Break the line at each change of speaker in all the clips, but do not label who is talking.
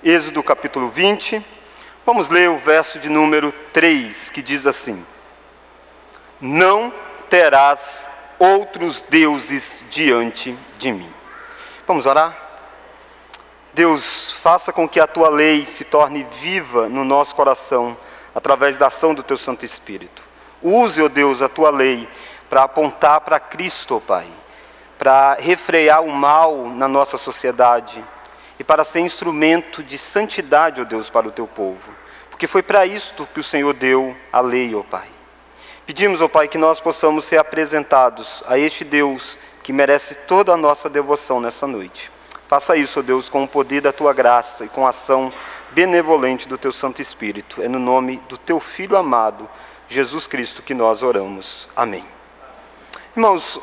Êxodo capítulo 20, vamos ler o verso de número 3, que diz assim: Não terás outros deuses diante de mim. Vamos orar? Deus, faça com que a Tua lei se torne viva no nosso coração, através da ação do Teu Santo Espírito. Use, ó Deus, a Tua lei para apontar para Cristo, ó Pai, para refrear o mal na nossa sociedade e para ser instrumento de santidade, ó Deus, para o Teu povo. Porque foi para isto que o Senhor deu a lei, ó Pai. Pedimos, ó Pai, que nós possamos ser apresentados a este Deus que merece toda a nossa devoção nessa noite. Faça isso, ó Deus, com o poder da Tua graça e com a ação benevolente do Teu Santo Espírito. É no nome do Teu Filho amado, Jesus Cristo, que nós oramos. Amém. Irmãos,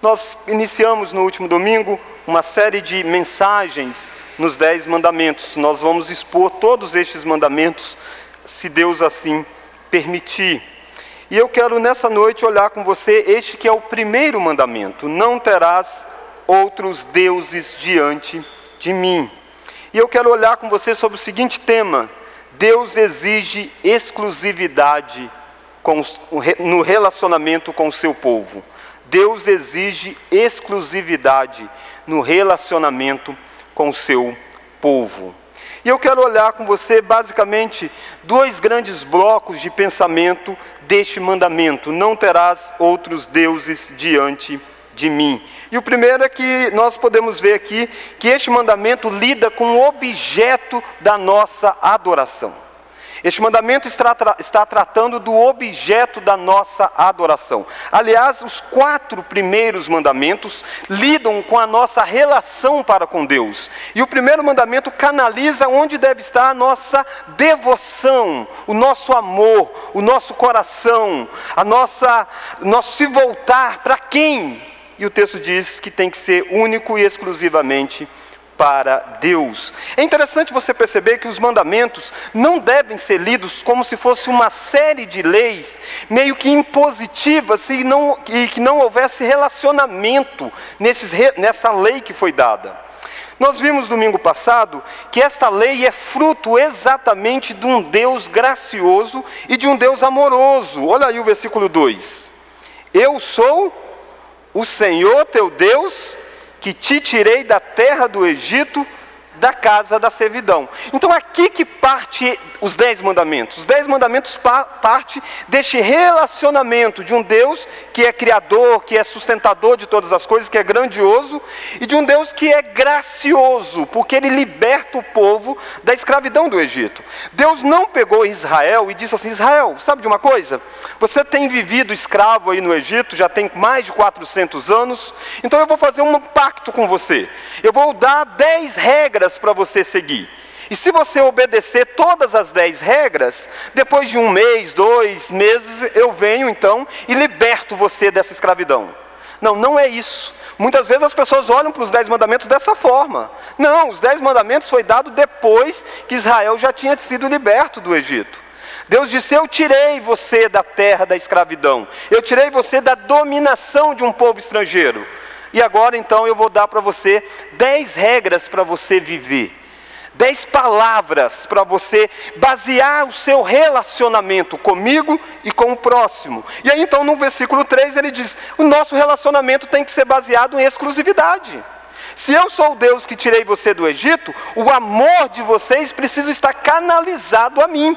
nós iniciamos no último domingo uma série de mensagens nos 10 mandamentos. Nós vamos expor todos estes mandamentos, se Deus assim permitir. E eu quero nessa noite olhar com você este que é o primeiro mandamento: não terás outros deuses diante de mim. E eu quero olhar com você sobre o seguinte tema: Deus exige exclusividade no relacionamento com o seu povo. Deus exige exclusividade no relacionamento com o seu povo. E eu quero olhar com você basicamente 2 grandes blocos de pensamento deste mandamento: não terás outros deuses diante de mim. E o primeiro é que nós podemos ver aqui que este mandamento lida com o objeto da nossa adoração. Este mandamento está tratando do objeto da nossa adoração. Aliás, os 4 primeiros mandamentos lidam com a nossa relação para com Deus. E o primeiro mandamento canaliza onde deve estar a nossa devoção, o nosso amor, o nosso coração, nosso se voltar para quem? E o texto diz que tem que ser único e exclusivamente para Deus. É interessante você perceber que os mandamentos não devem ser lidos como se fosse uma série de leis meio que impositivas e que não houvesse relacionamento nessa lei que foi dada. Nós vimos domingo passado que esta lei é fruto exatamente de um Deus gracioso e de um Deus amoroso. Olha aí o versículo 2. Eu sou o Senhor teu Deus, que te tirei da terra do Egito, da casa da servidão. Então aqui que parte os 10 mandamentos. Os 10 mandamentos parte deste relacionamento de um Deus que é criador, que é sustentador de todas as coisas, que é grandioso, e de um Deus que é gracioso, porque Ele liberta o povo da escravidão do Egito. Deus não pegou Israel e disse assim: Israel, sabe de uma coisa? Você tem vivido escravo aí no Egito, já tem mais de 400 anos, então eu vou fazer um pacto com você. Eu vou dar 10 regras para você seguir. E se você obedecer todas as 10 regras, depois de 1 mês, 2 meses, eu venho então e liberto você dessa escravidão. Não, não é isso. Muitas vezes as pessoas olham para os 10 mandamentos dessa forma. Não, os 10 mandamentos foi dado depois que Israel já tinha sido liberto do Egito. Deus disse: eu tirei você da terra da escravidão. Eu tirei você da dominação de um povo estrangeiro. E agora então eu vou dar para você 10 regras para você viver. 10 palavras para você basear o seu relacionamento comigo e com o próximo. E aí então no versículo 3 ele diz: o nosso relacionamento tem que ser baseado em exclusividade. Se eu sou o Deus que tirei você do Egito, o amor de vocês precisa estar canalizado a mim.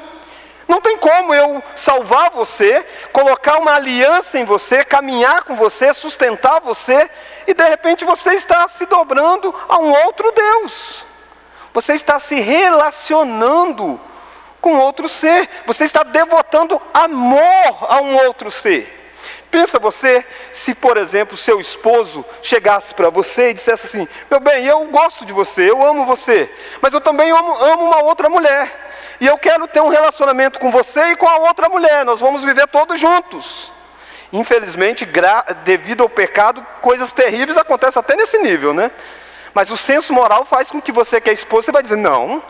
Não tem como eu salvar você, colocar uma aliança em você, caminhar com você, sustentar você, e de repente você está se dobrando a um outro Deus. Você está se relacionando com outro ser. Você está devotando amor a um outro ser. Pensa você, se por exemplo seu esposo chegasse para você e dissesse assim: meu bem, eu gosto de você, eu amo você, mas eu também amo uma outra mulher. E eu quero ter um relacionamento com você e com a outra mulher. Nós vamos viver todos juntos. Infelizmente, devido ao pecado, coisas terríveis acontecem até nesse nível, né? Mas o senso moral faz com que você que é esposa, você vai dizer: não,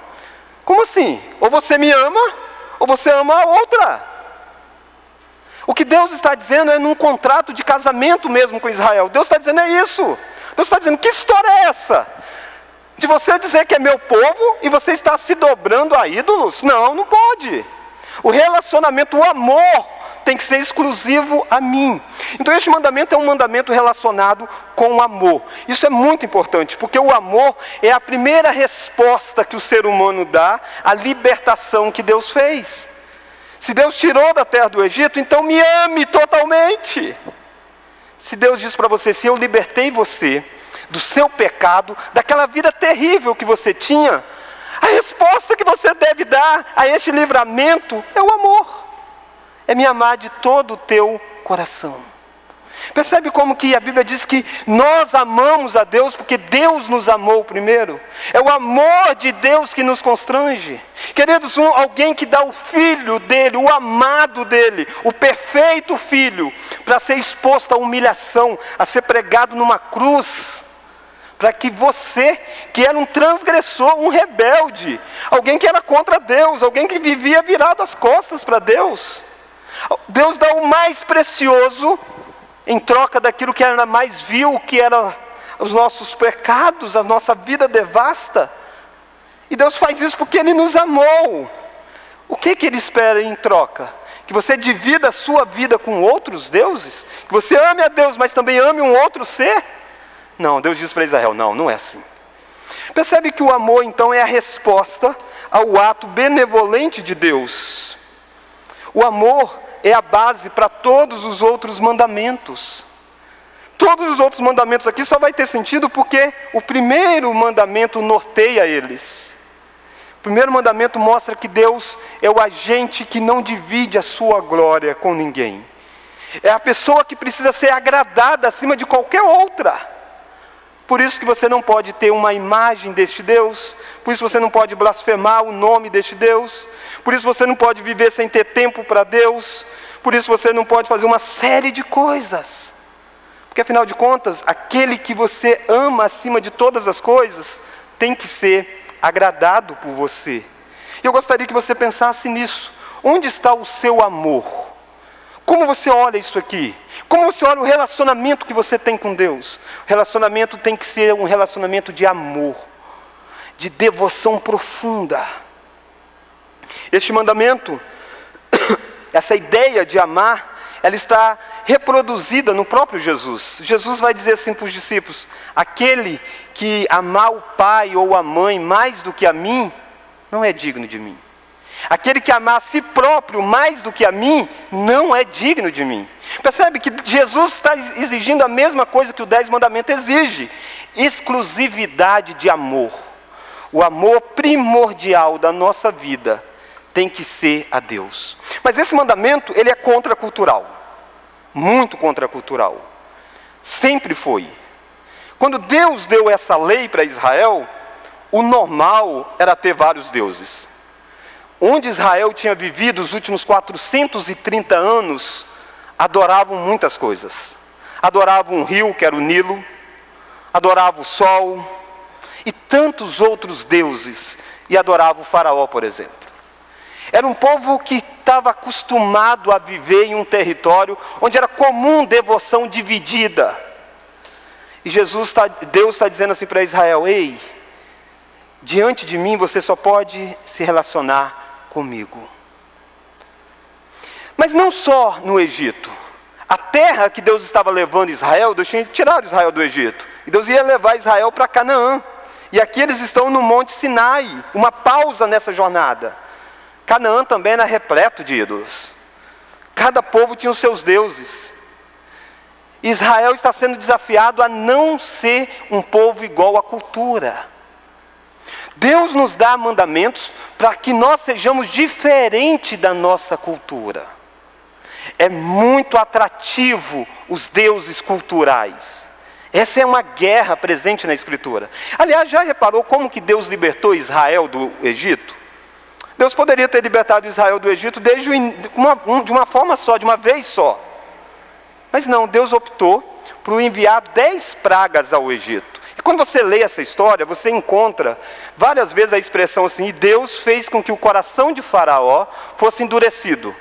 como assim? Ou você me ama, ou você ama a outra. O que Deus está dizendo é num contrato de casamento mesmo com Israel. Deus está dizendo é isso. Deus está dizendo: que história é essa? de você dizer que é meu povo e você está se dobrando a ídolos? Não, não pode. O relacionamento, o amor, tem que ser exclusivo a mim. Então este mandamento é um mandamento relacionado com o amor. Isso é muito importante, porque o amor é a primeira resposta que o ser humano dá à libertação que Deus fez. Se Deus tirou da terra do Egito, então me ame totalmente. Se Deus diz para você, se eu libertei você do seu pecado, daquela vida terrível que você tinha, a resposta que você deve dar a este livramento é o amor. É me amar de todo o teu coração. Percebe como que a Bíblia diz que nós amamos a Deus porque Deus nos amou primeiro? É o amor de Deus que nos constrange. Queridos, alguém que dá o filho dele, o amado dele, o perfeito filho, para ser exposto à humilhação, a ser pregado numa cruz, para que você, que era um transgressor, um rebelde, alguém que era contra Deus, alguém que vivia virado as costas para Deus, Deus dá o mais precioso em troca daquilo que era mais vil, que eram os nossos pecados, a nossa vida devasta. E Deus faz isso porque Ele nos amou. O que Ele espera em troca? Que você divida a sua vida com outros deuses? Que você ame a Deus, mas também ame um outro ser? Não, Deus diz para Israel, não é assim. Percebe que o amor então é a resposta ao ato benevolente de Deus. O amor é a base para todos os outros mandamentos. Todos os outros mandamentos aqui só vai ter sentido porque o primeiro mandamento norteia eles. O primeiro mandamento mostra que Deus é o agente que não divide a sua glória com ninguém. É a pessoa que precisa ser agradada acima de qualquer outra. Por isso que você não pode ter uma imagem deste Deus, por isso você não pode blasfemar o nome deste Deus, por isso você não pode viver sem ter tempo para Deus, por isso você não pode fazer uma série de coisas. Porque afinal de contas, aquele que você ama acima de todas as coisas, tem que ser agradado por você. E eu gostaria que você pensasse nisso. Onde está o seu amor? Como você olha isso aqui? Como você olha o relacionamento que você tem com Deus? O relacionamento tem que ser um relacionamento de amor, de devoção profunda. Este mandamento, essa ideia de amar, ela está reproduzida no próprio Jesus. Jesus vai dizer assim para os discípulos: aquele que amar o pai ou a mãe mais do que a mim, não é digno de mim. Aquele que amar a si próprio mais do que a mim, não é digno de mim. Percebe que Jesus está exigindo a mesma coisa que o 10 mandamento exige: exclusividade de amor. O amor primordial da nossa vida tem que ser a Deus. Mas esse mandamento, ele é contracultural. Muito contracultural. Sempre foi. Quando Deus deu essa lei para Israel, o normal era ter vários deuses. Onde Israel tinha vivido os últimos 430 anos, adoravam muitas coisas. Adoravam um rio, que era o Nilo, adoravam o sol, e tantos outros deuses, e adoravam o faraó, por exemplo. Era um povo que estava acostumado a viver em um território onde era comum devoção dividida. E Deus está dizendo assim para Israel: ei, diante de mim você só pode se relacionar comigo. Mas não só no Egito. A terra que Deus estava levando Israel, Deus tinha tirado Israel do Egito. E Deus ia levar Israel para Canaã. E aqui eles estão no Monte Sinai, uma pausa nessa jornada. Canaã também era repleto de ídolos. Cada povo tinha os seus deuses. Israel está sendo desafiado a não ser um povo igual à cultura. Deus nos dá mandamentos para que nós sejamos diferentes da nossa cultura. É muito atrativo os deuses culturais. Essa é uma guerra presente na Escritura. Aliás, já reparou como que Deus libertou Israel do Egito? Deus poderia ter libertado Israel do Egito de uma forma só, de uma vez só. Mas não, Deus optou por enviar 10 pragas ao Egito. E quando você lê essa história, você encontra várias vezes a expressão assim: e Deus fez com que o coração de Faraó fosse endurecido,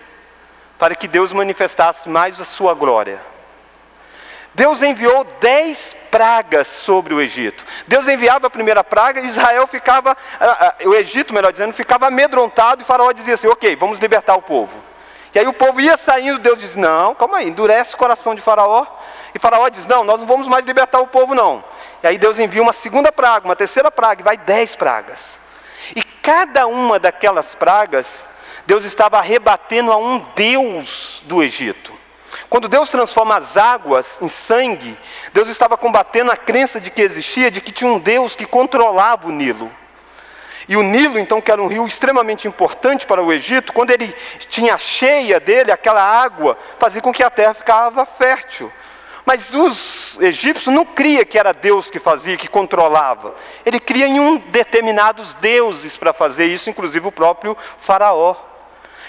para que Deus manifestasse mais a sua glória. Deus enviou 10 pragas sobre o Egito. Deus enviava a primeira praga e o Egito, melhor dizendo, ficava amedrontado e Faraó dizia assim, ok, vamos libertar o povo. E aí o povo ia saindo, Deus diz, não, calma aí, endurece o coração de Faraó. E Faraó diz, não, nós não vamos mais libertar o povo não. E aí Deus envia uma segunda praga, uma terceira praga, e vai 10 pragas. E cada uma daquelas pragas, Deus estava rebatendo a um deus do Egito. Quando Deus transforma as águas em sangue, Deus estava combatendo a crença de que existia, de que tinha um Deus que controlava o Nilo. E o Nilo, então, que era um rio extremamente importante para o Egito, quando ele tinha cheia dele, aquela água fazia com que a terra ficava fértil. Mas os egípcios não criam que era Deus que fazia, que controlava. Ele cria em determinados deuses para fazer isso, inclusive o próprio Faraó.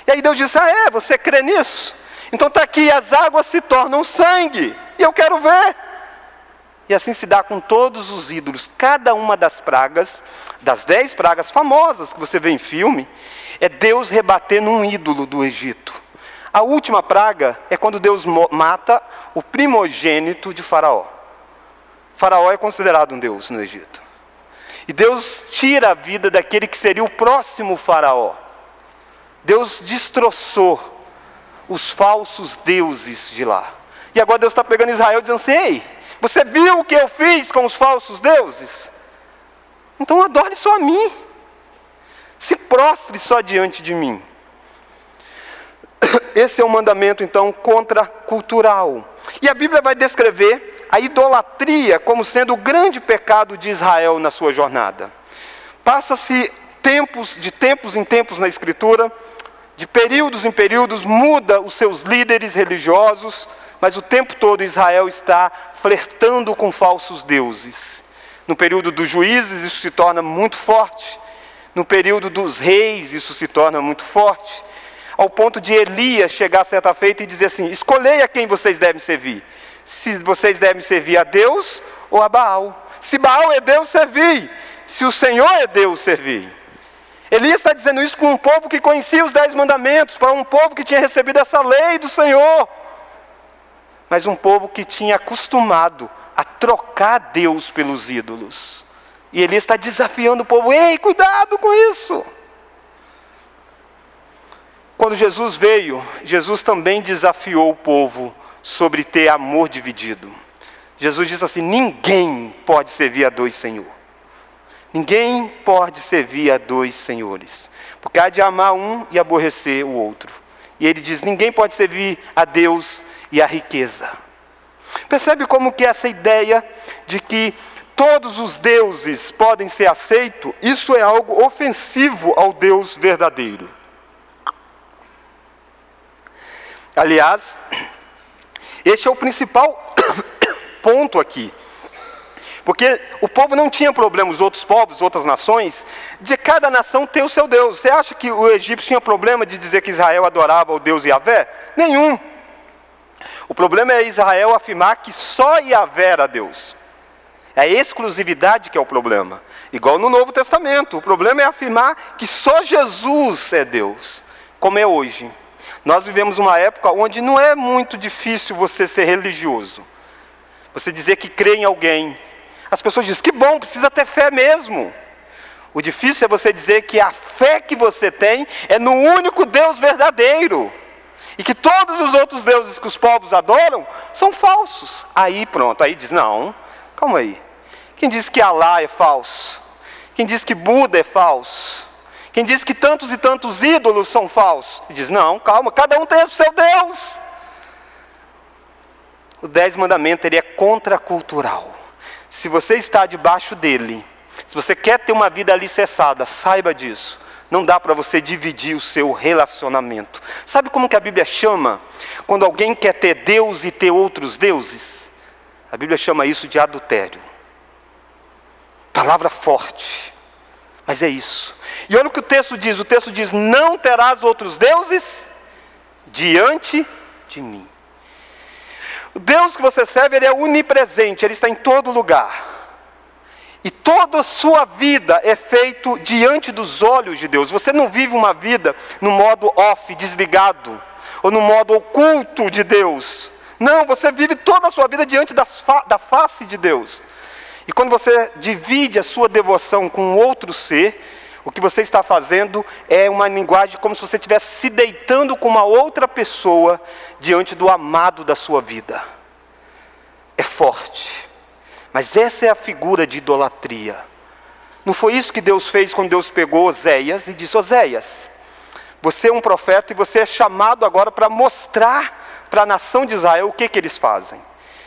E aí Deus disse, você crê nisso? Então está aqui, as águas se tornam sangue, e eu quero ver. E assim se dá com todos os ídolos. Cada uma das pragas, das 10 pragas famosas que você vê em filme, é Deus rebatendo um ídolo do Egito. A última praga é quando Deus mata o primogênito de Faraó. Faraó é considerado um deus no Egito. E Deus tira a vida daquele que seria o próximo Faraó. Deus destroçou os falsos deuses de lá. E agora Deus está pegando Israel dizendo assim, ei, você viu o que eu fiz com os falsos deuses? Então adore só a mim. Se prostre só diante de mim. Esse é um mandamento, então, contracultural. E a Bíblia vai descrever a idolatria como sendo o grande pecado de Israel na sua jornada. Passa-se de tempos em tempos na Escritura, de períodos em períodos, muda os seus líderes religiosos, mas o tempo todo Israel está flertando com falsos deuses. No período dos juízes isso se torna muito forte, no período dos reis isso se torna muito forte, ao ponto de Elias chegar certa feita e dizer assim, escolhei a quem vocês devem servir, se vocês devem servir a Deus ou a Baal. Se Baal é Deus, servi, se o Senhor é Deus, servi. Elias está dizendo isso para um povo que conhecia os 10 mandamentos, para um povo que tinha recebido essa lei do Senhor. Mas um povo que tinha acostumado a trocar Deus pelos ídolos. E Elias está desafiando o povo, ei, cuidado com isso. Quando Jesus veio, Jesus também desafiou o povo sobre ter amor dividido. Jesus disse assim, ninguém pode servir a 2 senhores. Ninguém pode servir a 2 senhores, porque há de amar um e aborrecer o outro. E ele diz, ninguém pode servir a Deus e a riqueza. Percebe como que essa ideia de que todos os deuses podem ser aceitos, isso é algo ofensivo ao Deus verdadeiro. Aliás, este é o principal ponto aqui. Porque o povo não tinha problema, os outros povos, outras nações, de cada nação ter o seu Deus. Você acha que o egípcio tinha problema de dizer que Israel adorava o Deus Yahvé? Nenhum. O problema é Israel afirmar que só Yahvé era Deus. É a exclusividade que é o problema. Igual no Novo Testamento. O problema é afirmar que só Jesus é Deus, como é hoje. Nós vivemos uma época onde não é muito difícil você ser religioso. Você dizer que crê em alguém. As pessoas dizem, que bom, precisa ter fé mesmo. O difícil é você dizer que a fé que você tem é no único Deus verdadeiro. E que todos os outros deuses que os povos adoram são falsos. Aí pronto, aí diz, não, calma aí. Quem diz que Alá é falso? Quem diz que Buda é falso? Quem diz que tantos e tantos ídolos são falsos? E diz, não, calma, cada um tem o seu Deus. O 10 mandamento, ele é contracultural. Se você está debaixo dele, se você quer ter uma vida alicerçada, saiba disso. Não dá para você dividir o seu relacionamento. Sabe como que a Bíblia chama quando alguém quer ter Deus e ter outros deuses? A Bíblia chama isso de adultério. Palavra forte, mas é isso. E olha o que o texto diz, não terás outros deuses diante de mim. O Deus que você serve, ele é onipresente, ele está em todo lugar. E toda a sua vida é feito diante dos olhos de Deus. Você não vive uma vida no modo off, desligado, ou no modo oculto de Deus. Não, você vive toda a sua vida diante da face de Deus. E quando você divide a sua devoção com outro ser, o que você está fazendo é uma linguagem como se você estivesse se deitando com uma outra pessoa diante do amado da sua vida. É forte. Mas essa é a figura de idolatria. Não foi isso que Deus fez quando Deus pegou Oséias e disse: Oséias, você é um profeta e você é chamado agora para mostrar para a nação de Israel o que eles fazem.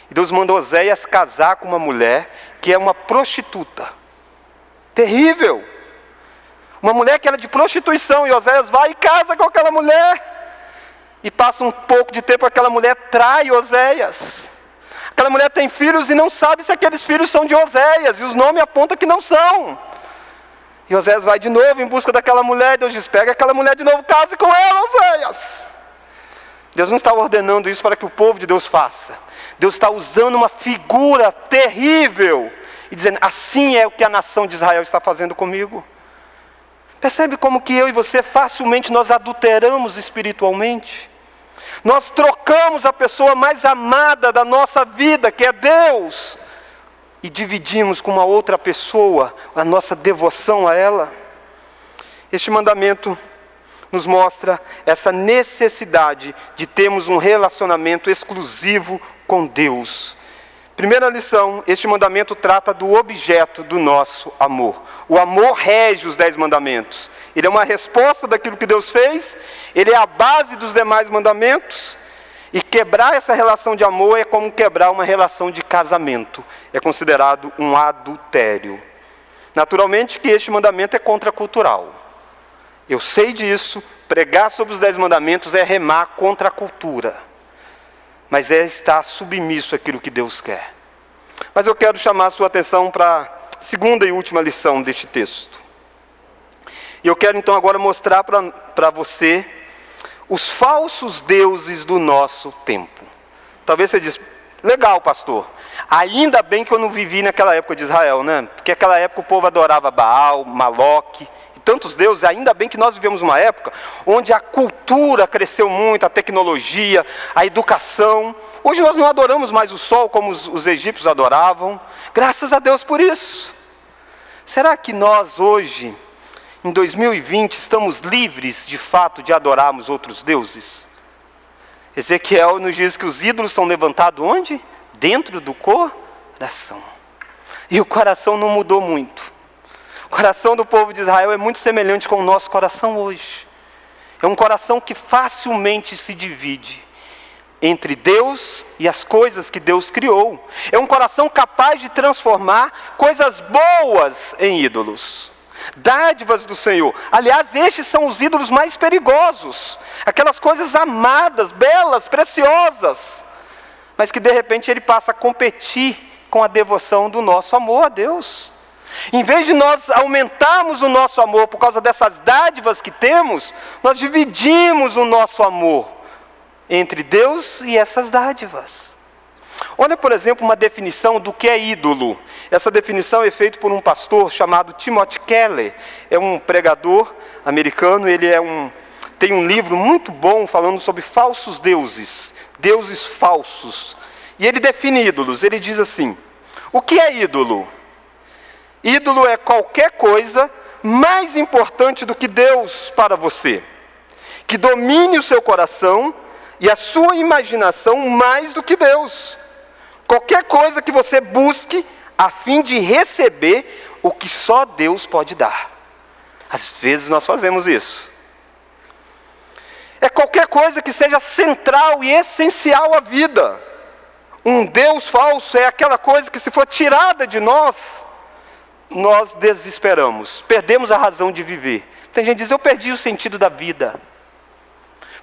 E Deus mandou Oséias casar com uma mulher que é uma prostituta. Terrível! Uma mulher que era de prostituição, e Oséias vai e casa com aquela mulher. E passa um pouco de tempo, aquela mulher trai Oséias. Aquela mulher tem filhos e não sabe se aqueles filhos são de Oséias, e os nomes apontam que não são. E Oséias vai de novo em busca daquela mulher, Deus diz: pega aquela mulher de novo, case com ela, Oséias. Deus não está ordenando isso para que o povo de Deus faça. Deus está usando uma figura terrível e dizendo: assim é o que a nação de Israel está fazendo comigo. Percebe como que eu e você facilmente nós adulteramos espiritualmente? Nós trocamos a pessoa mais amada da nossa vida, que é Deus, e dividimos com uma outra pessoa a nossa devoção a ela. Este mandamento nos mostra essa necessidade de termos um relacionamento exclusivo com Deus. Primeira lição, este mandamento trata do objeto do nosso amor. O amor rege os 10 mandamentos. Ele é uma resposta daquilo que Deus fez, ele é a base dos demais mandamentos. E quebrar essa relação de amor é como quebrar uma relação de casamento. É considerado um adultério. Naturalmente que este mandamento é contracultural. Eu sei disso, pregar sobre os 10 mandamentos é remar contra a cultura. Mas é estar submisso àquilo que Deus quer. Mas eu quero chamar a sua atenção para a segunda e última lição deste texto. E eu quero então agora mostrar para você os falsos deuses do nosso tempo. Talvez você diz: legal, pastor, ainda bem que eu não vivi naquela época de Israel, né? Porque naquela época o povo adorava Baal, Maloque, tantos deuses. Ainda bem que nós vivemos uma época onde a cultura cresceu muito, a tecnologia, a educação. Hoje nós não adoramos mais o sol como os egípcios adoravam. Graças a Deus por isso. Será que nós hoje, em 2020, estamos livres de fato de adorarmos outros deuses? Ezequiel nos diz que os ídolos são levantados onde? Dentro do coração. E o coração não mudou muito. O coração do povo de Israel é muito semelhante com o nosso coração hoje. É um coração que facilmente se divide entre Deus e as coisas que Deus criou. É um coração capaz de transformar coisas boas em ídolos. Dádivas do Senhor. Aliás, estes são os ídolos mais perigosos. Aquelas coisas amadas, belas, preciosas. Mas que de repente ele passa a competir com a devoção do nosso amor a Deus. Em vez de nós aumentarmos o nosso amor por causa dessas dádivas que temos, nós dividimos o nosso amor entre Deus e essas dádivas. Olha, por exemplo, uma definição do que é ídolo. Essa definição é feita por um pastor chamado Timothy Keller. É um pregador americano, tem um livro muito bom falando sobre falsos deuses, deuses falsos. E ele define ídolos, ele diz assim: o que é ídolo? Ídolo é qualquer coisa mais importante do que Deus para você, que domine o seu coração e a sua imaginação mais do que Deus. Qualquer coisa que você busque a fim de receber o que só Deus pode dar. Às vezes nós fazemos isso. É qualquer coisa que seja central e essencial à vida. Um Deus falso é aquela coisa que, se for tirada de nós desesperamos, perdemos a razão de viver. Tem gente que diz: eu perdi o sentido da vida,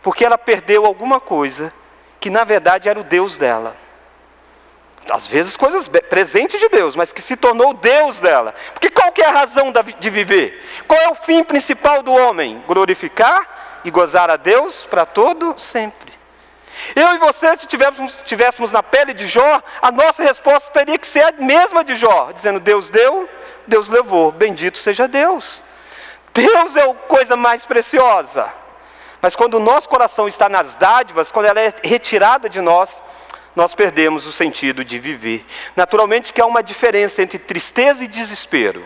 porque ela perdeu alguma coisa que na verdade era o Deus dela. Às vezes coisas presentes de Deus, mas que se tornou o Deus dela. Porque qual que é a razão de viver? Qual é o fim principal do homem? Glorificar e gozar a Deus para todo sempre. Eu e você, se estivéssemos na pele de Jó, a nossa resposta teria que ser a mesma de Jó, dizendo: Deus deu, Deus levou, bendito seja Deus. Deus é a coisa mais preciosa. Mas quando o nosso coração está nas dádivas, quando ela é retirada de nós, nós perdemos o sentido de viver. Naturalmente que há uma diferença entre tristeza e desespero.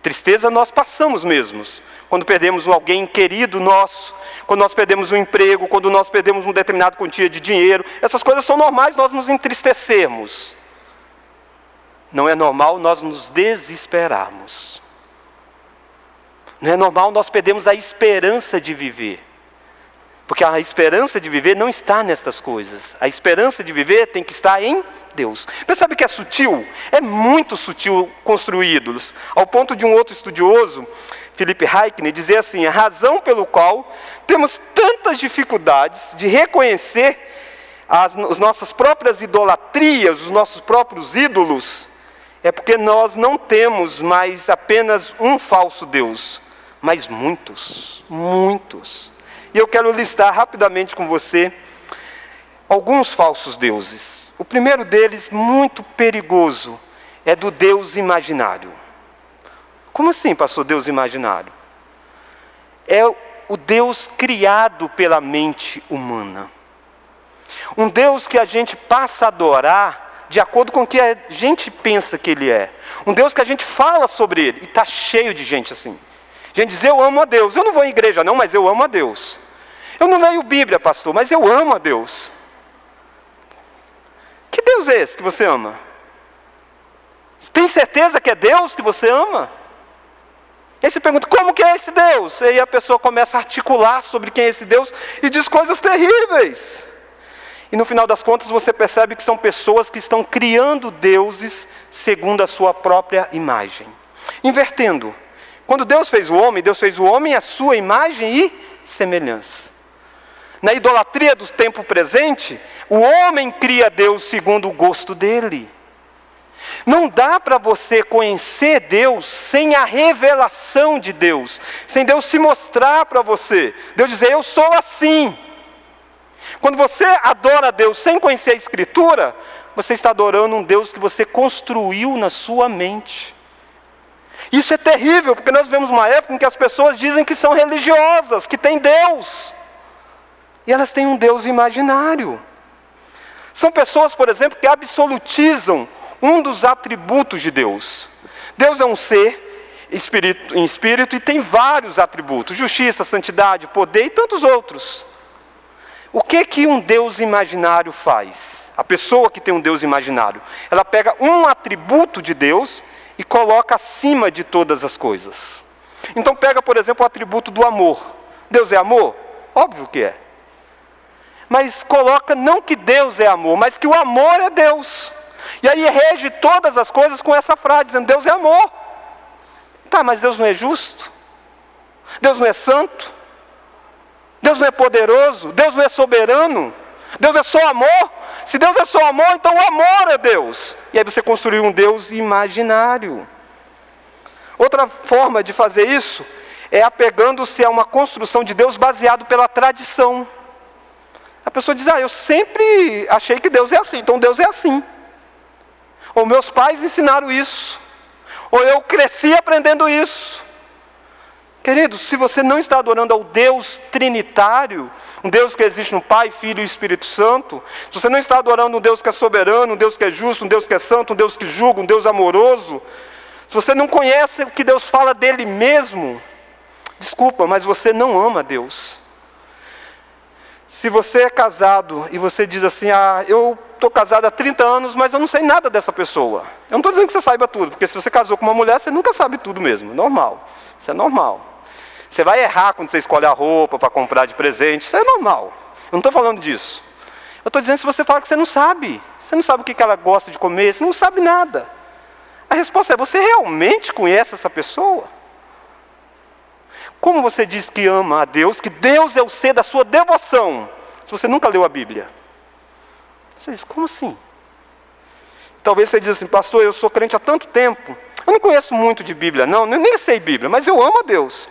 Tristeza nós passamos mesmos, quando perdemos alguém querido nosso, quando nós perdemos um emprego, quando nós perdemos uma determinada quantia de dinheiro. Essas coisas são normais, nós nos entristecermos. Não é normal nós nos desesperarmos. Não é normal nós perdermos a esperança de viver. Porque a esperança de viver não está nestas coisas. A esperança de viver tem que estar em Deus. Percebe que é sutil? É muito sutil construir ídolos. Ao ponto de um outro estudioso, Philip Ryken, dizer assim: a razão pelo qual temos tantas dificuldades de reconhecer as nossas próprias idolatrias, os nossos próprios ídolos, é porque nós não temos mais apenas um falso Deus, mas muitos, muitos. E eu quero listar rapidamente com você alguns falsos deuses. O primeiro deles, muito perigoso, é do Deus imaginário. Como assim, pastor, Deus imaginário? É o Deus criado pela mente humana. Um Deus que a gente passa a adorar de acordo com o que a gente pensa que Ele é. Um Deus que a gente fala sobre Ele, e está cheio de gente assim. Gente diz: eu amo a Deus. Eu não vou em igreja não, mas eu amo a Deus. Eu não leio Bíblia, pastor, mas eu amo a Deus. Que Deus é esse que você ama? Tem certeza que é Deus que você ama? Aí você pergunta: como que é esse Deus? E aí a pessoa começa a articular sobre quem é esse Deus e diz coisas terríveis. E no final das contas você percebe que são pessoas que estão criando deuses segundo a sua própria imagem. Invertendo. Quando Deus fez o homem à sua imagem e semelhança. Na idolatria do tempo presente, o homem cria Deus segundo o gosto dele. Não dá para você conhecer Deus sem a revelação de Deus, sem Deus se mostrar para você. Deus dizer: eu sou assim. Quando você adora Deus sem conhecer a Escritura, você está adorando um Deus que você construiu na sua mente. Isso é terrível, porque nós vivemos uma época em que as pessoas dizem que são religiosas, que têm Deus. E elas têm um Deus imaginário. São pessoas, por exemplo, que absolutizam um dos atributos de Deus. Deus é um ser em espírito e tem vários atributos: justiça, santidade, poder e tantos outros. O que um Deus imaginário faz? A pessoa que tem um Deus imaginário, ela pega um atributo de Deus e coloca acima de todas as coisas. Então pega, por exemplo, o atributo do amor. Deus é amor? Óbvio que é. Mas coloca não que Deus é amor, mas que o amor é Deus. E aí rege todas as coisas com essa frase, dizendo: Deus é amor. Tá, mas Deus não é justo? Deus não é santo? Deus não é poderoso? Deus não é soberano? Deus é só amor? Se Deus é só amor, então o amor é Deus. E aí você construiu um Deus imaginário. Outra forma de fazer isso é apegando-se a uma construção de Deus baseado pela tradição. A pessoa diz: eu sempre achei que Deus é assim, então Deus é assim. Ou meus pais ensinaram isso. Ou eu cresci aprendendo isso. Queridos, se você não está adorando ao Deus trinitário, um Deus que existe no Pai, Filho e Espírito Santo, se você não está adorando um Deus que é soberano, um Deus que é justo, um Deus que é santo, um Deus que julga, um Deus amoroso, se você não conhece o que Deus fala dele mesmo, desculpa, mas você não ama Deus. Se você é casado e você diz assim: eu estou casado há 30 anos, mas eu não sei nada dessa pessoa. Eu não estou dizendo que você saiba tudo, porque se você casou com uma mulher, você nunca sabe tudo mesmo, normal. Isso é normal. Você vai errar quando você escolhe a roupa para comprar de presente, isso é normal. Eu não estou falando disso. Eu estou dizendo, se você fala que você não sabe o que ela gosta de comer, você não sabe nada. A resposta é: você realmente conhece essa pessoa? Como você diz que ama a Deus, que Deus é o ser da sua devoção, se você nunca leu a Bíblia? Você diz: como assim? Talvez você diz assim: pastor, eu sou crente há tanto tempo, eu não conheço muito de Bíblia, não, nem sei Bíblia, mas eu amo a Deus.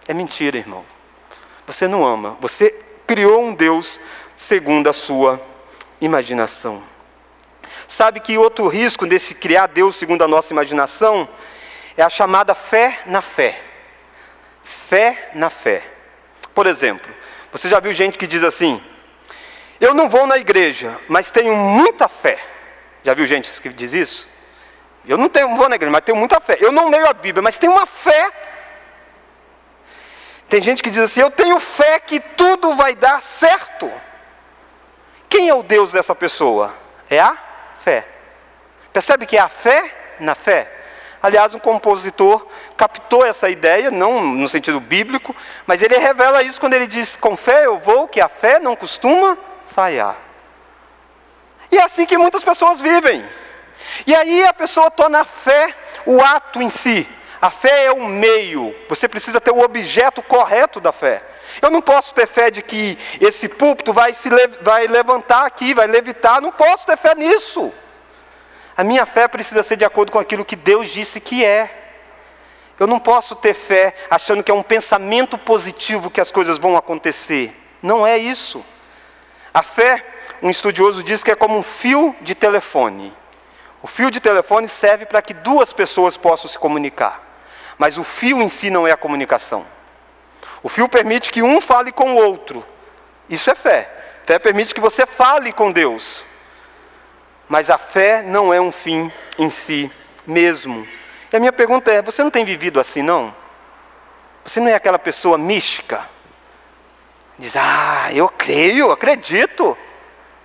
É mentira, irmão. Você não ama, você criou um Deus segundo a sua imaginação. Sabe que outro risco desse criar Deus segundo a nossa imaginação é a chamada fé na fé. Fé na fé. Por exemplo, você já viu gente que diz assim: Eu não vou na igreja, mas tenho muita fé. Já viu gente que diz isso? Eu não vou na igreja, mas tenho muita fé. Eu não leio a Bíblia, mas tenho uma fé. Tem gente que diz assim, eu tenho fé que tudo vai dar certo. Quem é o Deus dessa pessoa? É a fé. Percebe que é a fé na fé? Aliás, um compositor captou essa ideia, não no sentido bíblico, mas ele revela isso quando ele diz, com fé eu vou, que a fé não costuma falhar. E é assim que muitas pessoas vivem. E aí a pessoa torna a fé o ato em si. A fé é o meio, você precisa ter o objeto correto da fé. Eu não posso ter fé de que esse púlpito vai levantar aqui, vai levitar, não posso ter fé nisso. A minha fé precisa ser de acordo com aquilo que Deus disse que é. Eu não posso ter fé achando que é um pensamento positivo que as coisas vão acontecer. Não é isso. A fé, um estudioso diz que é como um fio de telefone. O fio de telefone serve para que duas pessoas possam se comunicar. Mas o fio em si não é a comunicação. O fio permite que um fale com o outro. Isso é fé. Fé permite que você fale com Deus. Mas a fé não é um fim em si mesmo. E a minha pergunta é, você não tem vivido assim, não? Você não é aquela pessoa mística? Diz, eu creio, acredito.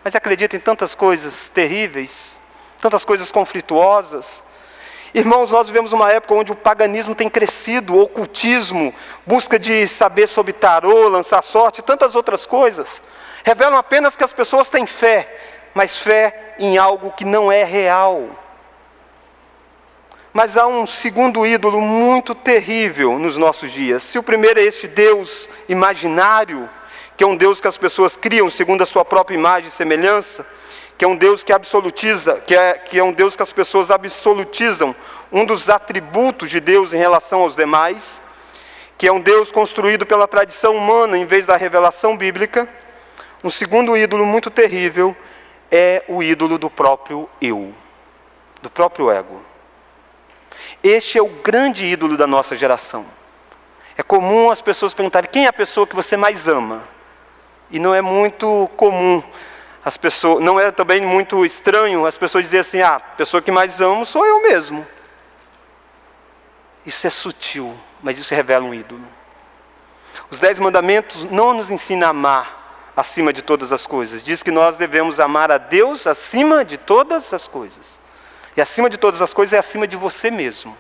Mas acredita em tantas coisas terríveis, tantas coisas conflituosas. Irmãos, nós vivemos uma época onde o paganismo tem crescido, o ocultismo, busca de saber sobre tarô, lançar sorte, tantas outras coisas. Revelam apenas que as pessoas têm fé, mas fé em algo que não é real. Mas há um segundo ídolo muito terrível nos nossos dias. Se o primeiro é este Deus imaginário, que é um Deus que as pessoas criam segundo a sua própria imagem e semelhança, que é um Deus que absolutiza, que é um Deus que as pessoas absolutizam um dos atributos de Deus em relação aos demais, que é um Deus construído pela tradição humana em vez da revelação bíblica. Um segundo ídolo muito terrível é o ídolo do próprio eu, do próprio ego. Este é o grande ídolo da nossa geração. É comum as pessoas perguntarem, quem é a pessoa que você mais ama? E não é muito comum, não é também muito estranho as pessoas dizerem assim, a pessoa que mais amo sou eu mesmo. Isso é sutil, mas isso revela um ídolo. Os 10 mandamentos não nos ensinam a amar acima de todas as coisas. Diz que nós devemos amar a Deus acima de todas as coisas. E acima de todas as coisas é acima de você mesmo.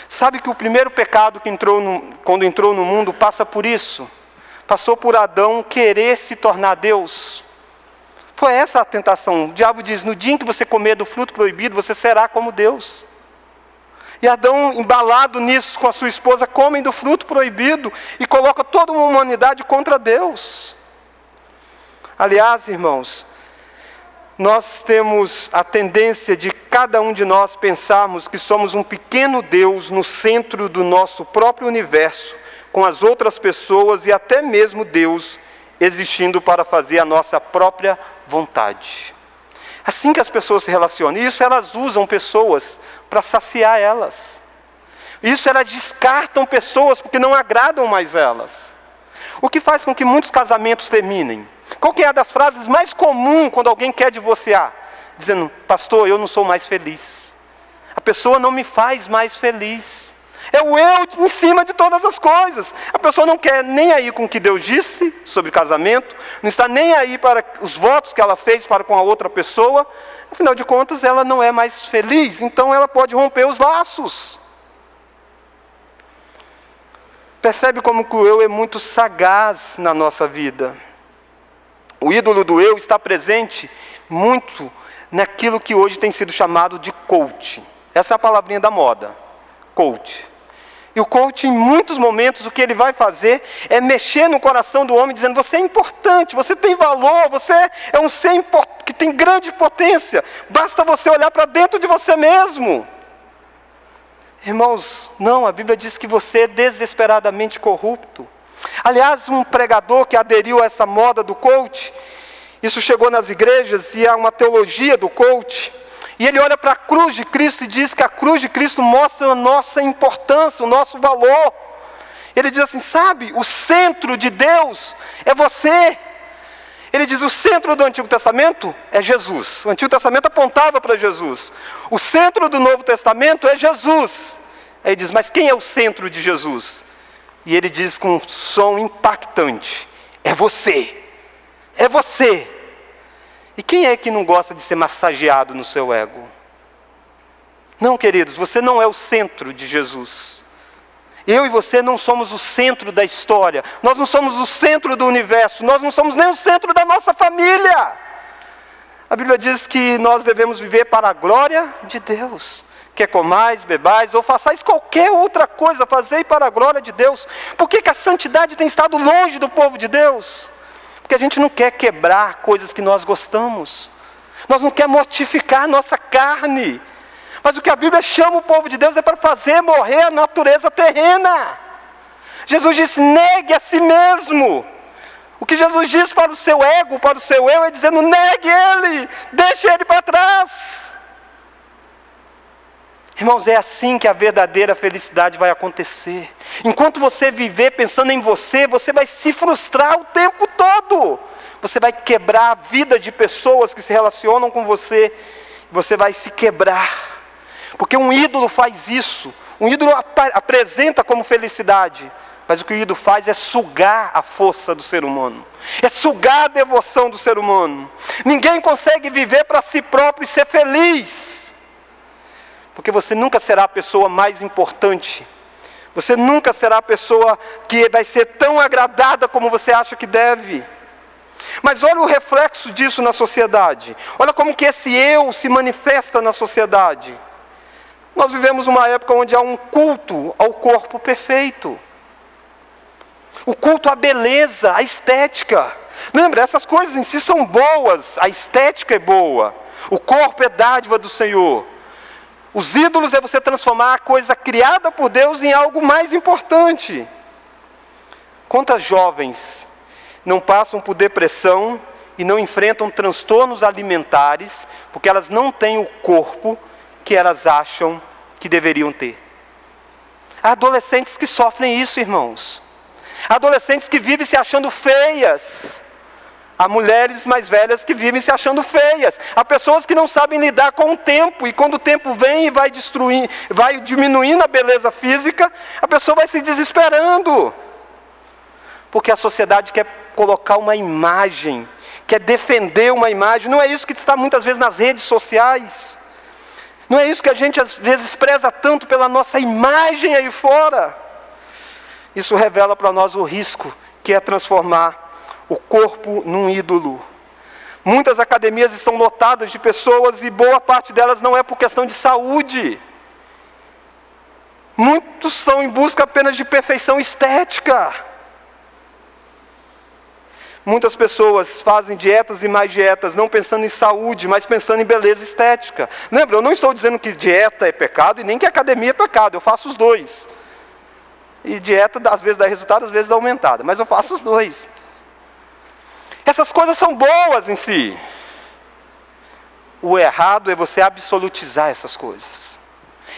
Sabe que o primeiro pecado que quando entrou no mundo passa por isso? Passou por Adão querer se tornar Deus. Foi essa a tentação. O diabo diz, no dia em que você comer do fruto proibido, você será como Deus. E Adão, embalado nisso com a sua esposa, comem do fruto proibido e coloca toda uma humanidade contra Deus. Aliás, irmãos, nós temos a tendência de cada um de nós pensarmos que somos um pequeno Deus no centro do nosso próprio universo, com as outras pessoas e até mesmo Deus existindo para fazer a nossa própria vontade. Assim que as pessoas se relacionam, isso elas usam pessoas para saciar elas. Isso elas descartam pessoas porque não agradam mais elas. O que faz com que muitos casamentos terminem? Qual que é a das frases mais comuns quando alguém quer divorciar? Dizendo, pastor, eu não sou mais feliz. A pessoa não me faz mais feliz. É o eu em cima de todas as coisas. A pessoa não quer nem aí com o que Deus disse sobre casamento, não está nem aí para os votos que ela fez para com a outra pessoa. Afinal de contas, ela não é mais feliz, então ela pode romper os laços. Percebe como que o eu é muito sagaz na nossa vida. O ídolo do eu está presente muito naquilo que hoje tem sido chamado de coach. Essa é a palavrinha da moda, coach. E o coach, em muitos momentos, o que ele vai fazer é mexer no coração do homem, dizendo, você é importante, você tem valor, você é um ser que tem grande potência, basta você olhar para dentro de você mesmo. Irmãos, não, a Bíblia diz que você é desesperadamente corrupto. Aliás, um pregador que aderiu a essa moda do coach, isso chegou nas igrejas e há uma teologia do coach, e ele olha para a cruz de Cristo e diz que a cruz de Cristo mostra a nossa importância, o nosso valor. Ele diz assim, sabe, o centro de Deus é você. Ele diz: o centro do Antigo Testamento é Jesus. O Antigo Testamento apontava para Jesus. O centro do Novo Testamento é Jesus. Aí ele diz: mas quem é o centro de Jesus? E ele diz com um som impactante: é você. É você. E quem é que não gosta de ser massageado no seu ego? Não, queridos, você não é o centro de Jesus. Eu e você não somos o centro da história. Nós não somos o centro do universo. Nós não somos nem o centro da nossa família. A Bíblia diz que nós devemos viver para a glória de Deus. Quer comais, bebais ou façais qualquer outra coisa, fazei para a glória de Deus. Por que a santidade tem estado longe do povo de Deus? Porque a gente não quer quebrar coisas que nós gostamos. Nós não queremos mortificar a nossa carne. Mas o que a Bíblia chama o povo de Deus é para fazer morrer a natureza terrena. Jesus disse: negue a si mesmo. O que Jesus diz para o seu ego, para o seu eu, é dizendo: negue ele, deixe ele para trás. Irmãos, é assim que a verdadeira felicidade vai acontecer. Enquanto você viver pensando em você, você vai se frustrar o tempo todo. Você vai quebrar a vida de pessoas que se relacionam com você. Você vai se quebrar. Porque um ídolo faz isso. Um ídolo apresenta como felicidade. Mas o que o ídolo faz é sugar a força do ser humano. É sugar a devoção do ser humano. Ninguém consegue viver para si próprio e ser feliz. Porque você nunca será a pessoa mais importante. Você nunca será a pessoa que vai ser tão agradada como você acha que deve. Mas olha o reflexo disso na sociedade. Olha como que esse eu se manifesta na sociedade. Nós vivemos uma época onde há um culto ao corpo perfeito. O culto à beleza, à estética. Lembra, essas coisas em si são boas. A estética é boa. O corpo é dádiva do Senhor. Os ídolos é você transformar a coisa criada por Deus em algo mais importante. Quantas jovens não passam por depressão e não enfrentam transtornos alimentares porque elas não têm o corpo que elas acham que deveriam ter? Há adolescentes que sofrem isso, irmãos. Há adolescentes que vivem se achando feias. Há mulheres mais velhas que vivem se achando feias. Há pessoas que não sabem lidar com o tempo. E quando o tempo vem e vai diminuindo a beleza física, a pessoa vai se desesperando. Porque a sociedade quer colocar uma imagem, quer defender uma imagem. Não é isso que está muitas vezes nas redes sociais. Não é isso que a gente às vezes preza tanto pela nossa imagem aí fora. Isso revela para nós o risco que é transformar o corpo num ídolo. Muitas academias estão lotadas de pessoas e boa parte delas não é por questão de saúde. Muitos estão em busca apenas de perfeição estética. Muitas pessoas fazem dietas e mais dietas, não pensando em saúde, mas pensando em beleza estética. Lembra, eu não estou dizendo que dieta é pecado e nem que academia é pecado, eu faço os dois. E dieta às vezes dá resultado, às vezes dá aumentada, mas eu faço os dois. Essas coisas são boas em si. O errado é você absolutizar essas coisas.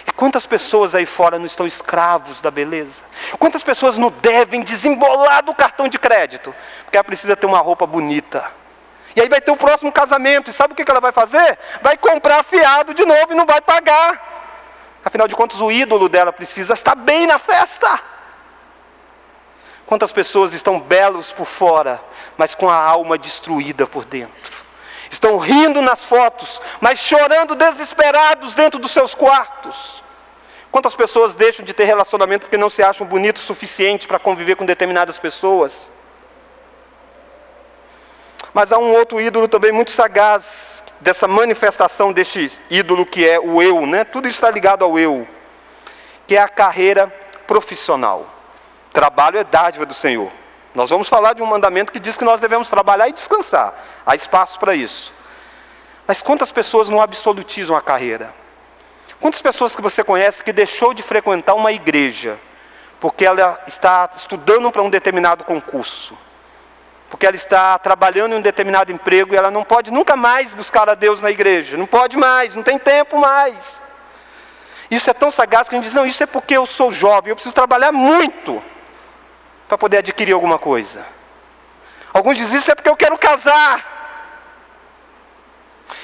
E quantas pessoas aí fora não estão escravos da beleza? Quantas pessoas não devem desembolar do cartão de crédito? Porque ela precisa ter uma roupa bonita. E aí vai ter o próximo casamento. E sabe o que ela vai fazer? Vai comprar fiado de novo e não vai pagar. Afinal de contas, o ídolo dela precisa estar bem na festa. Quantas pessoas estão belos por fora, mas com a alma destruída por dentro? Estão rindo nas fotos, mas chorando desesperados dentro dos seus quartos. Quantas pessoas deixam de ter relacionamento porque não se acham bonitos o suficiente para conviver com determinadas pessoas? Mas há um outro ídolo também muito sagaz, dessa manifestação deste ídolo que é o eu, né? Tudo isso está ligado ao eu, que é a carreira profissional. Trabalho é dádiva do Senhor. Nós vamos falar de um mandamento que diz que nós devemos trabalhar e descansar. Há espaço para isso. Mas quantas pessoas não absolutizam a carreira? Quantas pessoas que você conhece que deixou de frequentar uma igreja porque ela está estudando para um determinado concurso? Porque ela está trabalhando em um determinado emprego e ela não pode nunca mais buscar a Deus na igreja. Não pode mais, não tem tempo mais. Isso é tão sagaz que a gente diz: não, isso é porque eu sou jovem, eu preciso trabalhar muito para poder adquirir alguma coisa. Alguns dizem, isso é porque eu quero casar.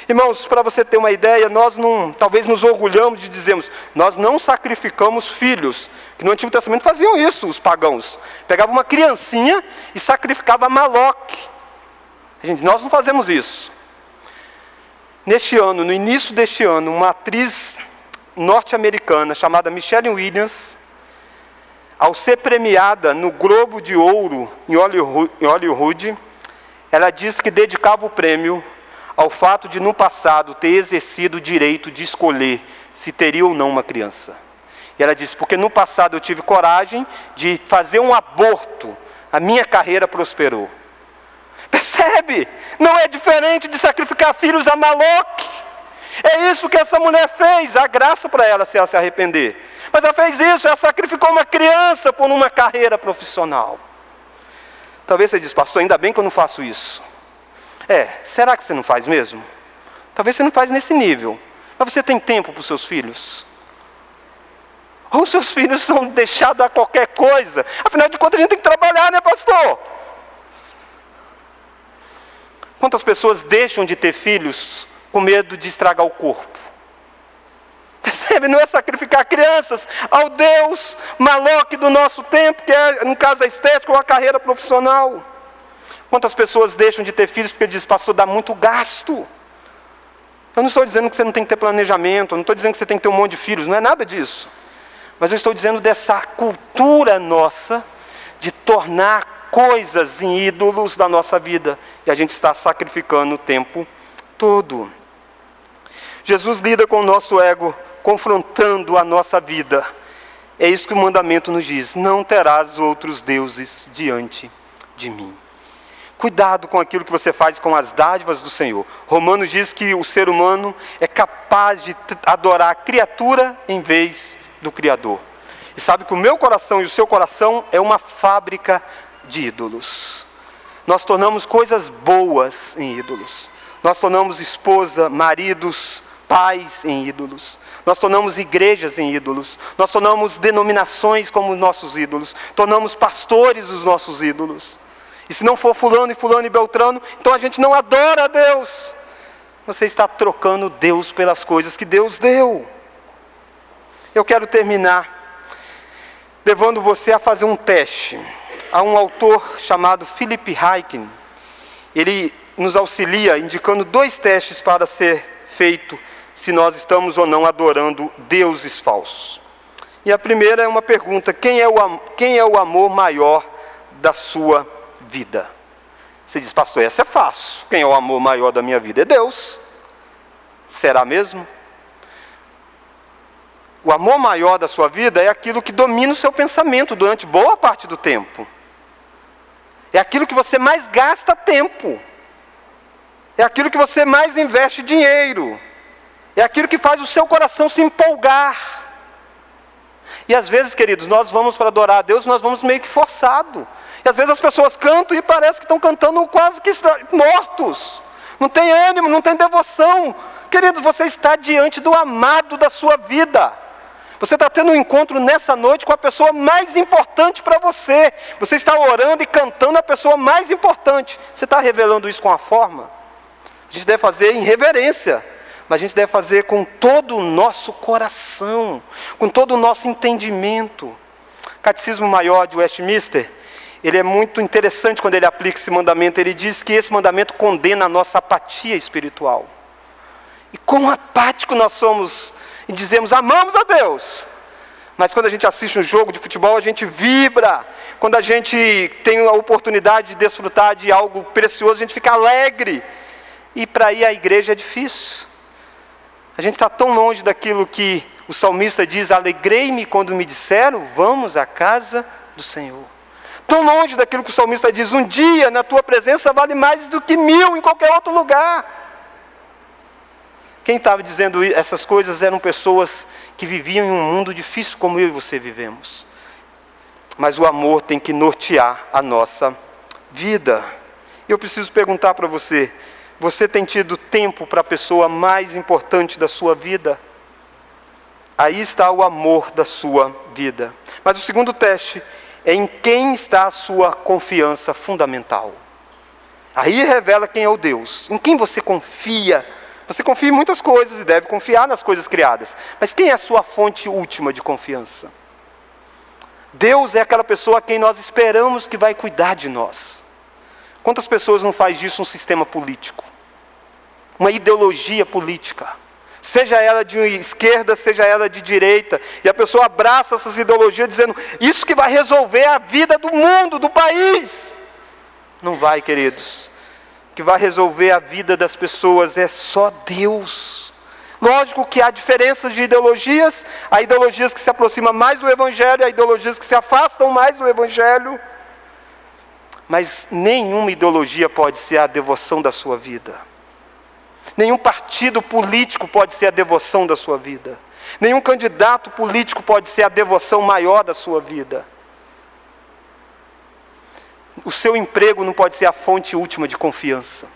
Irmãos, para você ter uma ideia, nós não, talvez nos orgulhamos de dizermos, nós não sacrificamos filhos, que no Antigo Testamento faziam isso, os pagãos. Pegavam uma criancinha e sacrificava a Maloque. Gente, nós não fazemos isso. Neste ano, no início deste ano, uma atriz norte-americana chamada Michelle Williams, ao ser premiada no Globo de Ouro em Hollywood, ela disse que dedicava o prêmio ao fato de, no passado, ter exercido o direito de escolher se teria ou não uma criança. E ela disse, porque no passado eu tive coragem de fazer um aborto, a minha carreira prosperou. Percebe? Não é diferente de sacrificar filhos a Maloque. É isso que essa mulher fez, a graça para ela se ela se arrepender. Mas ela fez isso, ela sacrificou uma criança por uma carreira profissional. Talvez você diz, pastor, ainda bem que eu não faço isso. Será que você não faz mesmo? Talvez você não faz nesse nível. Mas você tem tempo para os seus filhos? Ou os seus filhos são deixados a qualquer coisa? Afinal de contas, a gente tem que trabalhar, né, pastor? Quantas pessoas deixam de ter filhos com medo de estragar o corpo? Percebe? Não é sacrificar crianças ao Deus Maloque do nosso tempo, que é, no caso, a estética ou a carreira profissional. Quantas pessoas deixam de ter filhos porque diz, pastor, dá muito gasto. Eu não estou dizendo que você não tem que ter planejamento, eu não estou dizendo que você tem que ter um monte de filhos, não é nada disso. Mas eu estou dizendo dessa cultura nossa de tornar coisas em ídolos da nossa vida. E a gente está sacrificando o tempo todo. Jesus lida com o nosso ego, confrontando a nossa vida. É isso que o mandamento nos diz, não terás outros deuses diante de mim. Cuidado com aquilo que você faz com as dádivas do Senhor. Romanos diz que o ser humano é capaz de adorar a criatura em vez do Criador. E sabe que o meu coração e o seu coração é uma fábrica de ídolos. Nós tornamos coisas boas em ídolos. Nós tornamos esposa, maridos, pais em ídolos. Nós tornamos igrejas em ídolos. Nós tornamos denominações como nossos ídolos. Tornamos pastores os nossos ídolos. E se não for fulano e beltrano, então a gente não adora a Deus. Você está trocando Deus pelas coisas que Deus deu. Eu quero terminar levando você a fazer um teste. Há um autor chamado Philip Ryken. Ele nos auxilia indicando 2 testes para ser feito se nós estamos ou não adorando deuses falsos. E a primeira é uma pergunta: quem é o amor maior da sua vida? Você diz, pastor, essa é fácil. Quem é o amor maior da minha vida? É Deus. Será mesmo? O amor maior da sua vida é aquilo que domina o seu pensamento durante boa parte do tempo. É aquilo que você mais gasta tempo. É aquilo que você mais investe dinheiro. É aquilo que faz o seu coração se empolgar. E às vezes, queridos, nós vamos para adorar a Deus, nós vamos meio que forçado. E às vezes as pessoas cantam e parece que estão cantando quase que mortos. Não tem ânimo, não tem devoção. Queridos, você está diante do amado da sua vida. Você está tendo um encontro nessa noite com a pessoa mais importante para você. Você está orando e cantando a pessoa mais importante. Você está revelando isso com a forma? A gente deve fazer em reverência. Mas a gente deve fazer com todo o nosso coração, com todo o nosso entendimento. O Catecismo Maior de Westminster, ele é muito interessante quando ele aplica esse mandamento. Ele diz que esse mandamento condena a nossa apatia espiritual. E quão apático nós somos e dizemos, amamos a Deus. Mas quando a gente assiste um jogo de futebol, a gente vibra. Quando a gente tem a oportunidade de desfrutar de algo precioso, a gente fica alegre. E para ir à igreja é difícil. A gente está tão longe daquilo que o salmista diz, alegrei-me quando me disseram, vamos à casa do Senhor. Tão longe daquilo que o salmista diz, um dia na tua presença vale mais do que 1000 em qualquer outro lugar. Quem estava dizendo essas coisas eram pessoas que viviam em um mundo difícil como eu e você vivemos. Mas o amor tem que nortear a nossa vida. Eu preciso perguntar para você, você tem tido tempo para a pessoa mais importante da sua vida? Aí está o amor da sua vida. Mas o segundo teste é em quem está a sua confiança fundamental. Aí revela quem é o Deus. Em quem você confia? Você confia em muitas coisas e deve confiar nas coisas criadas. Mas quem é a sua fonte última de confiança? Deus é aquela pessoa a quem nós esperamos que vai cuidar de nós. Quantas pessoas não faz disso um sistema político? Uma ideologia política. Seja ela de esquerda, seja ela de direita. E a pessoa abraça essas ideologias dizendo, isso que vai resolver a vida do mundo, do país. Não vai, queridos. O que vai resolver a vida das pessoas é só Deus. Lógico que há diferenças de ideologias. Há ideologias que se aproximam mais do Evangelho, há ideologias que se afastam mais do Evangelho. Mas nenhuma ideologia pode ser a devoção da sua vida. Nenhum partido político pode ser a devoção da sua vida. Nenhum candidato político pode ser a devoção maior da sua vida. O seu emprego não pode ser a fonte última de confiança.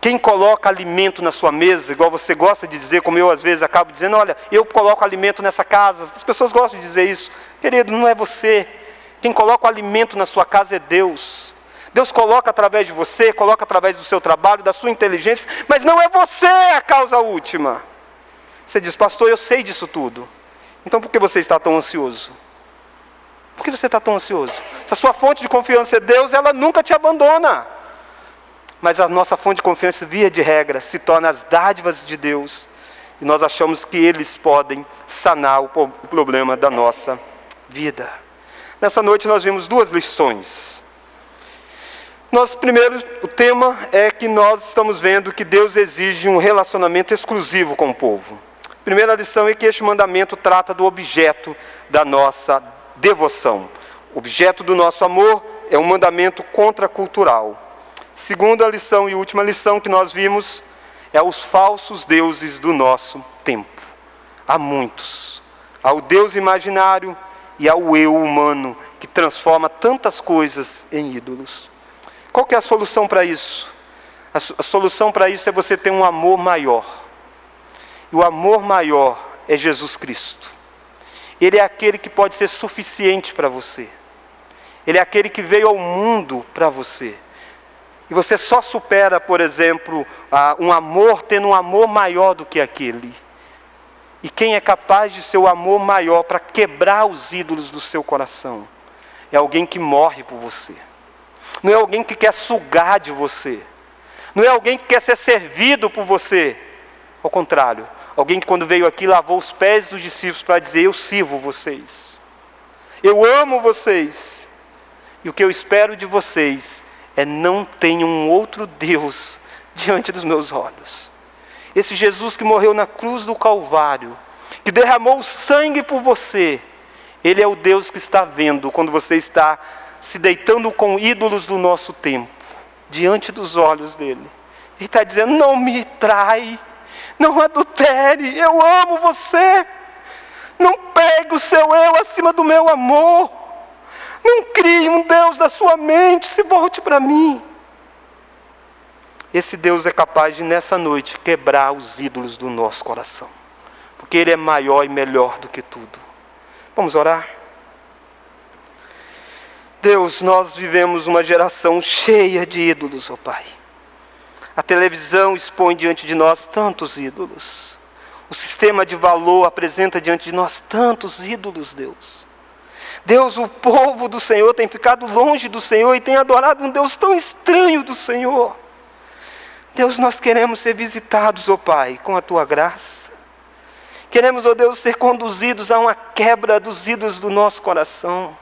Quem coloca alimento na sua mesa, igual você gosta de dizer, como eu às vezes acabo dizendo, olha, eu coloco alimento nessa casa. As pessoas gostam de dizer isso. Querido, não é você. Quem coloca o alimento na sua casa é Deus. Deus coloca através de você, coloca através do seu trabalho, da sua inteligência, mas não é você a causa última. Você diz, pastor, eu sei disso tudo. Então por que você está tão ansioso? Por que você está tão ansioso? Se a sua fonte de confiança é Deus, ela nunca te abandona. Mas a nossa fonte de confiança, via de regra, se torna as dádivas de Deus. E nós achamos que eles podem sanar o problema da nossa vida. Nessa noite nós vimos duas lições. Primeiro, o tema é que nós estamos vendo que Deus exige um relacionamento exclusivo com o povo. A primeira lição é que este mandamento trata do objeto da nossa devoção. O objeto do nosso amor é um mandamento contracultural. Segunda lição e última lição que nós vimos é os falsos deuses do nosso tempo. Há muitos. Há o Deus imaginário e há o eu humano que transforma tantas coisas em ídolos. Qual que é a solução para isso? A solução para isso é você ter um amor maior. E o amor maior é Jesus Cristo. Ele é aquele que pode ser suficiente para você. Ele é aquele que veio ao mundo para você. E você só supera, por exemplo, um amor tendo um amor maior do que aquele. E quem é capaz de ser o amor maior para quebrar os ídolos do seu coração? É alguém que morre por você. Não é alguém que quer sugar de você. Não é alguém que quer ser servido por você. Ao contrário, alguém que quando veio aqui lavou os pés dos discípulos para dizer, eu sirvo vocês. Eu amo vocês. E o que eu espero de vocês é não tenham um outro Deus diante dos meus olhos. Esse Jesus que morreu na cruz do Calvário, que derramou o sangue por você, Ele é o Deus que está vendo quando você está se deitando com ídolos do nosso tempo, diante dos olhos dele. Ele está dizendo, não me trai, não adultere, eu amo você. Não pegue o seu eu acima do meu amor. Não crie um Deus da sua mente, se volte para mim. Esse Deus é capaz de, nessa noite, quebrar os ídolos do nosso coração. Porque Ele é maior e melhor do que tudo. Vamos orar? Deus, nós vivemos uma geração cheia de ídolos, ó Pai. A televisão expõe diante de nós tantos ídolos. O sistema de valor apresenta diante de nós tantos ídolos, Deus. Deus, o povo do Senhor tem ficado longe do Senhor e tem adorado um Deus tão estranho do Senhor. Deus, nós queremos ser visitados, ó Pai, com a Tua graça. Queremos, ó Deus, ser conduzidos a uma quebra dos ídolos do nosso coração.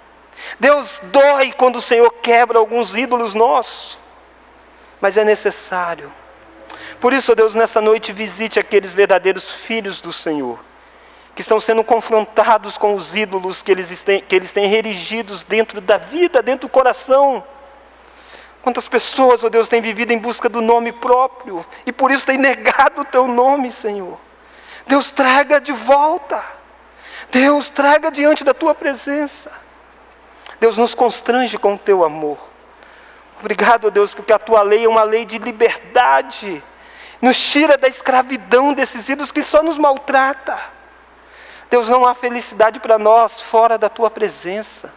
Deus, dói quando o Senhor quebra alguns ídolos nossos, mas é necessário. Por isso, ó Deus, nessa noite visite aqueles verdadeiros filhos do Senhor, que estão sendo confrontados com os ídolos que eles têm erigidos dentro da vida, dentro do coração. Quantas pessoas, ó Deus, têm vivido em busca do nome próprio, e por isso têm negado o Teu nome, Senhor. Deus, traga de volta. Deus, traga diante da Tua presença. Deus, nos constrange com o Teu amor. Obrigado, ó Deus, porque a Tua lei é uma lei de liberdade. Nos tira da escravidão desses ídolos que só nos maltrata. Deus, não há felicidade para nós fora da Tua presença.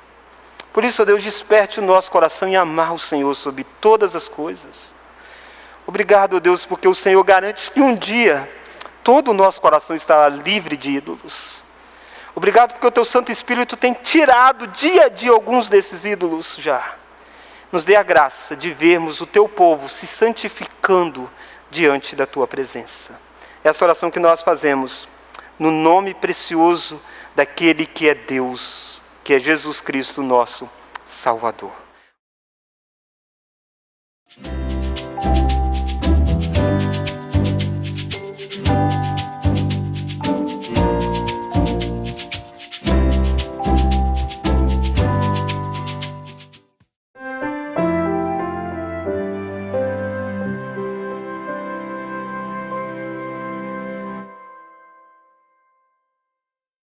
Por isso, ó Deus, desperte o nosso coração em amar o Senhor sobre todas as coisas. Obrigado, ó Deus, porque o Senhor garante que um dia todo o nosso coração estará livre de ídolos. Obrigado porque o Teu Santo Espírito tem tirado dia a dia alguns desses ídolos já. Nos dê a graça de vermos o Teu povo se santificando diante da Tua presença. Essa oração que nós fazemos no nome precioso daquele que é Deus, que é Jesus Cristo, nosso Salvador.